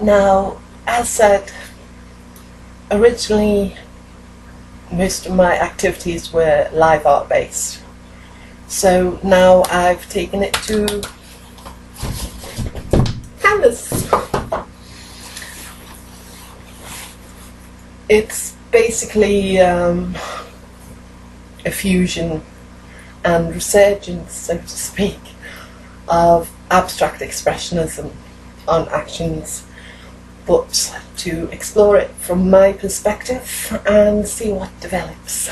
Now, as said, originally most of my activities were live art based. So now I've taken it to canvas. It's basically a fusion and resurgence, so to speak, of abstract expressionism on actions, but to explore it from my perspective and see what develops.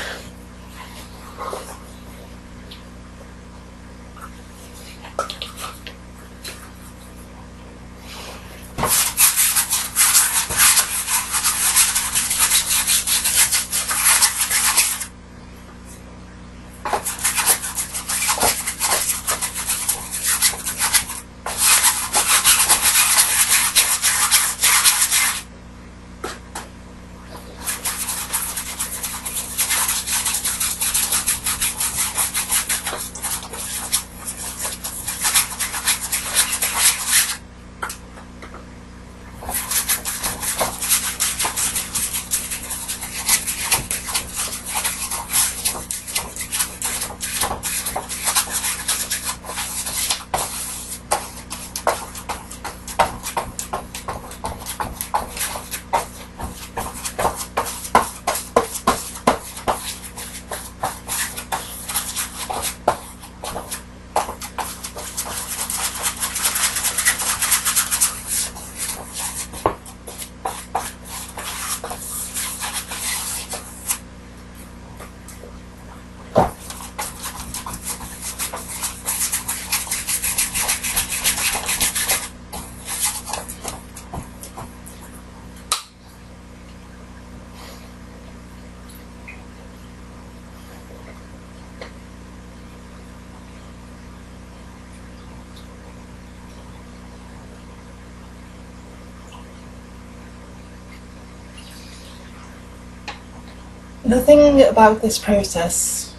The thing about this process,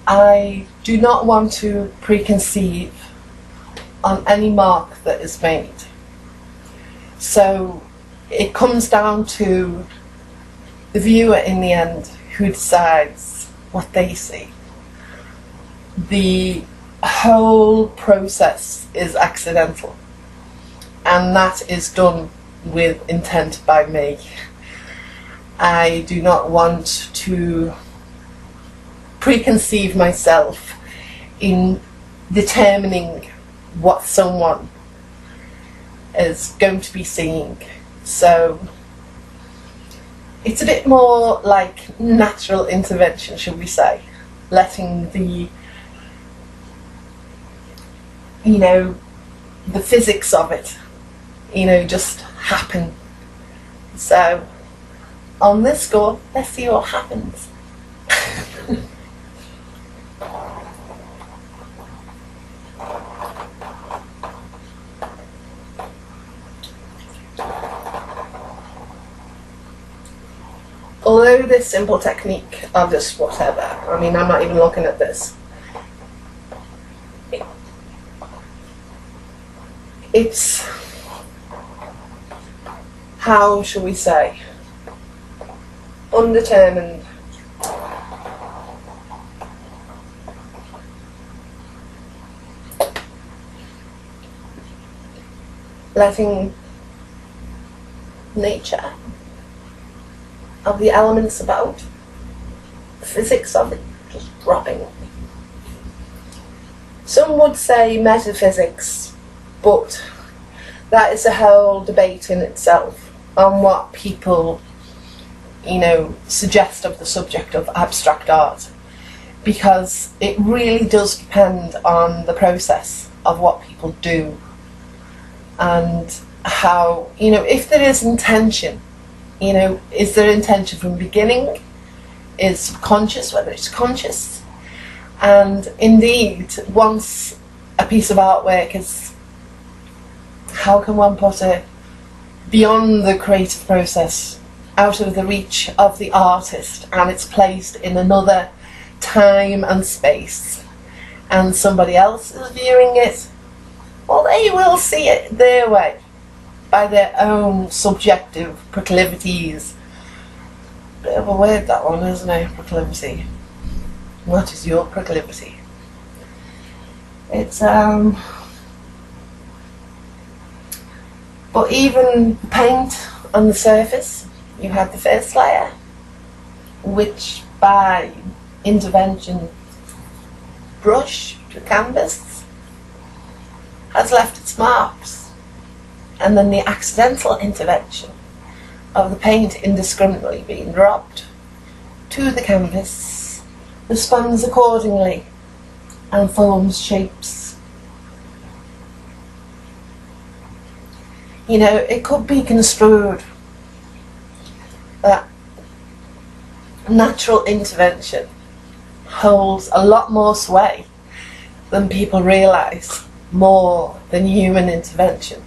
I do not want to preconceive on any mark that is made. So it comes down to the viewer in the end who decides what they see. The whole process is accidental, and that is done with intent by me. I do not want to preconceive myself in determining what someone is going to be seeing. So it's a bit more like natural intervention, should we say, letting the, the physics of it, just happen. So on this score, let's see what happens. Although this simple technique of just whatever, I'm not even looking at this. It's, how shall we say, undetermined. Letting nature of the elements about, the physics of it, just dropping. Some would say metaphysics, but that is a whole debate in itself on what people suggest of the subject of abstract art, because it really does depend on the process of what people do and how, if there is intention, is there intention from the beginning, is subconscious, whether it's conscious, and indeed once a piece of artwork is, how can one put it, beyond the creative process, out of the reach of the artist, and it's placed in another time and space, and somebody else is viewing it, well, they will see it their way. by their own subjective proclivities. Bit of a word, that one, isn't it? Proclivity. What is your proclivity? It's but even paint on the surface, you had the first layer, which by intervention brush to canvas has left its marks, and then the accidental intervention of the paint indiscriminately being dropped to the canvas responds accordingly and forms shapes. You know, it could be construed that natural intervention holds a lot more sway than people realise, more than human intervention.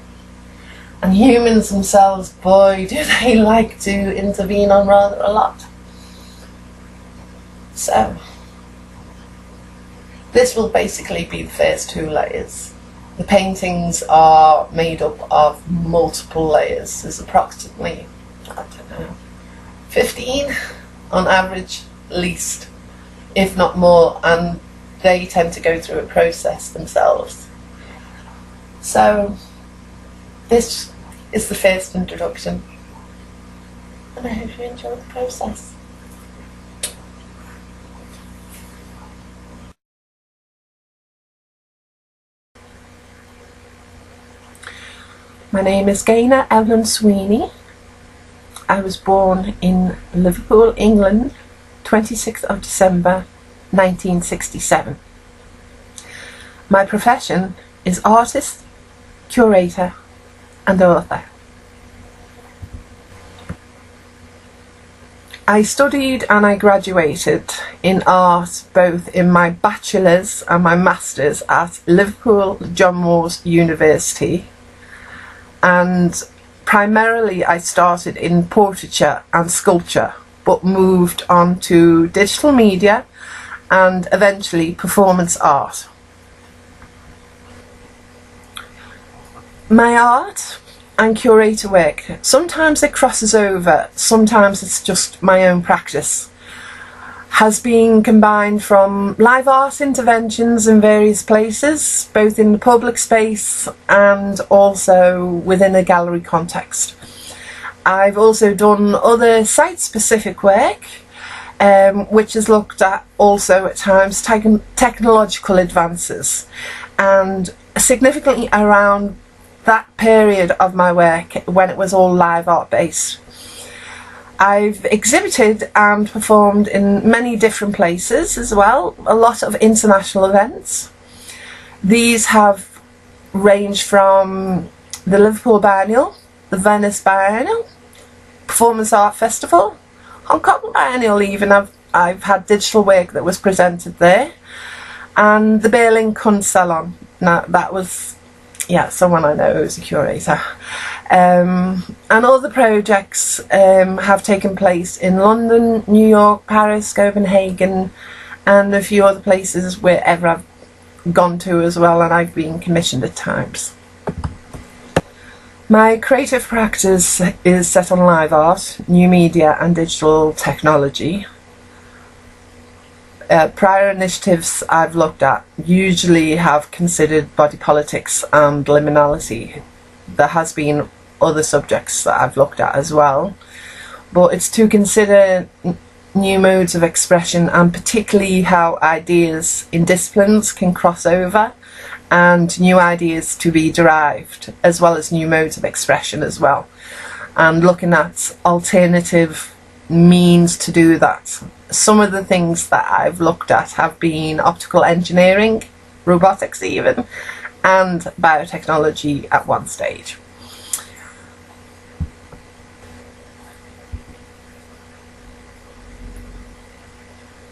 And humans themselves, boy, do they like to intervene on rather a lot. So, this will basically be the first 2 layers. The paintings are made up of multiple layers. There's approximately, I don't know, 15 on average, least, if not more, and they tend to go through a process themselves. So, this is the first introduction, and I hope you enjoy the process. My name is Gaynor Evelyn Sweeney. I was born in Liverpool, England, 26th of December 1967. My profession is artist, curator and author. I studied and I graduated in art both in my bachelor's and my master's at Liverpool John Moores University, and primarily I started in portraiture and sculpture, but moved on to digital media and eventually performance art. My art and curator work, sometimes it crosses over, sometimes it's just my own practice, has been combined from live art interventions in various places, both in the public space and also within a gallery context. I've also done other site-specific work, which has looked at also at times technological advances, and significantly around that period of my work when it was all live art based. I've exhibited and performed in many different places as well, a lot of international events. These have ranged from the Liverpool Biennial, the Venice Biennial, Performance Art Festival, Hong Kong Biennial even. I've had digital work that was presented there, and the Berlin Kunstsalon. Now that was, yeah, someone I know who's a curator. And other projects have taken place in London, New York, Paris, Copenhagen, and a few other places wherever I've gone to as well, and I've been commissioned at times. My creative practice is set on live art, new media and digital technology. Prior initiatives I've looked at usually have considered body politics and liminality. There has been other subjects that I've looked at as well, but it's to consider new modes of expression, and particularly how ideas in disciplines can cross over and new ideas to be derived, as well as new modes of expression as well, and looking at alternative means to do that. Some of the things that I've looked at have been optical engineering, robotics even, and biotechnology at one stage.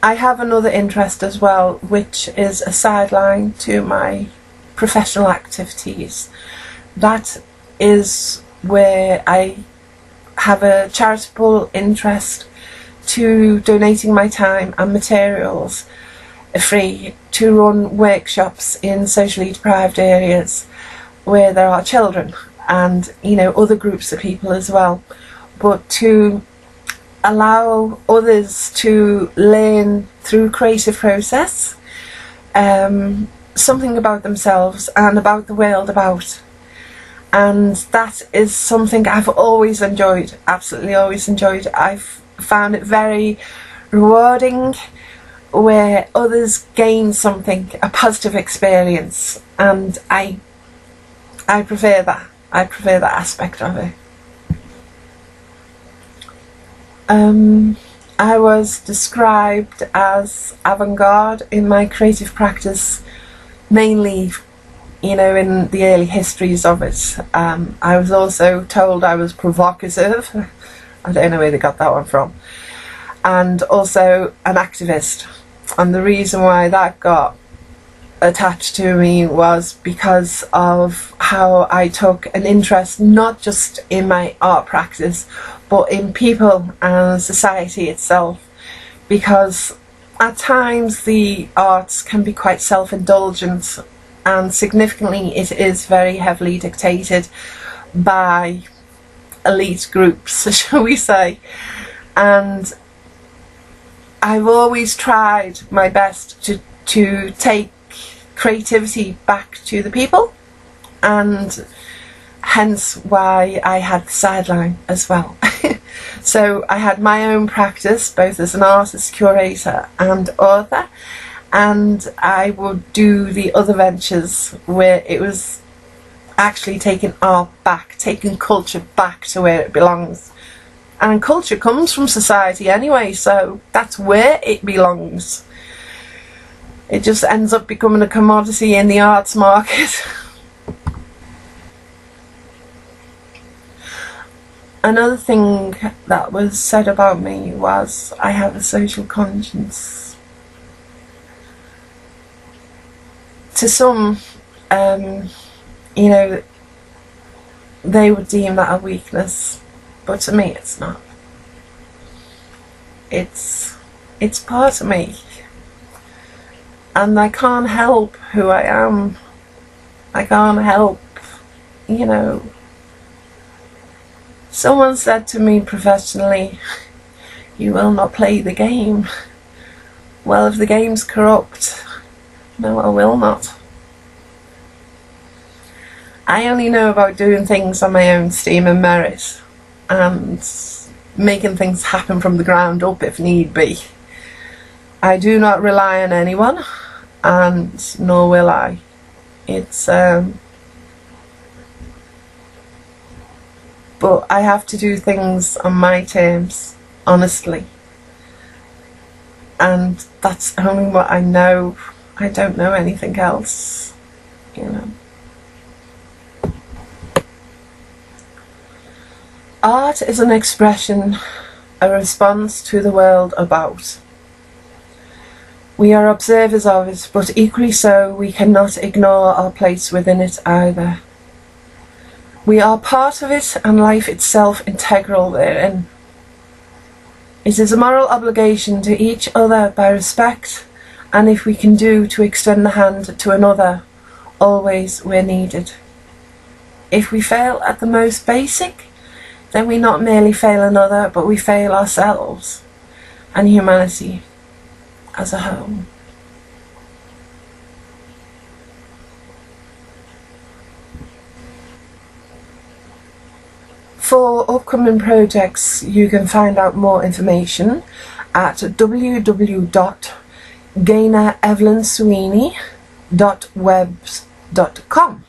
I have another interest as well, which is a sideline to my professional activities. That is where I have a charitable interest to donating my time and materials free to run workshops in socially deprived areas where there are children. and, you know, other groups of people as well, but to allow others to learn through creative process something about themselves and about the world about. And that is something I've always enjoyed, absolutely always enjoyed. I've found it very rewarding, where others gain something, a positive experience, and I prefer that. I prefer that aspect of it. I was described as avant-garde in my creative practice, mainly, you know, in the early histories of it. I was also told I was provocative. I don't know where they got that one from. And also an activist. And the reason why that got attached to me was because of how I took an interest not just in my art practice, but in people and society itself. Because at times the arts can be quite self-indulgent, and significantly it is very heavily dictated by elite groups, shall we say. And I've always tried my best to take creativity back to the people, and hence why I had the sideline as well. So I had my own practice, both as an artist, curator and author, and I would do the other ventures where it was actually taking art back, taking culture back to where it belongs. And culture comes from society anyway, so that's where it belongs. It just ends up becoming a commodity in the arts market. Another thing that was said about me was I have a social conscience. To some, you know, they would deem that a weakness, but to me it's not. It's part of me, and I can't help who I am. I can't help, you know. Someone said to me professionally, "You will not play the game." Well, if the game's corrupt, no, I will not. I only know about doing things on my own steam and merit, and making things happen from the ground up if need be. I do not rely on anyone, and nor will I. It's but I have to do things on my terms, honestly, and that's only what I know. I don't know anything else, you know. Art is an expression, a response to the world about. We are observers of it, but equally so we cannot ignore our place within it either. We are part of it, and life itself integral therein. It is a moral obligation to each other by respect, and if we can do, to extend the hand to another, always where needed. If we fail at the most basic, then we not merely fail another, but we fail ourselves and humanity as a whole. For upcoming projects, you can find out more information at www.GaynorEvelynSweeney.webs.com.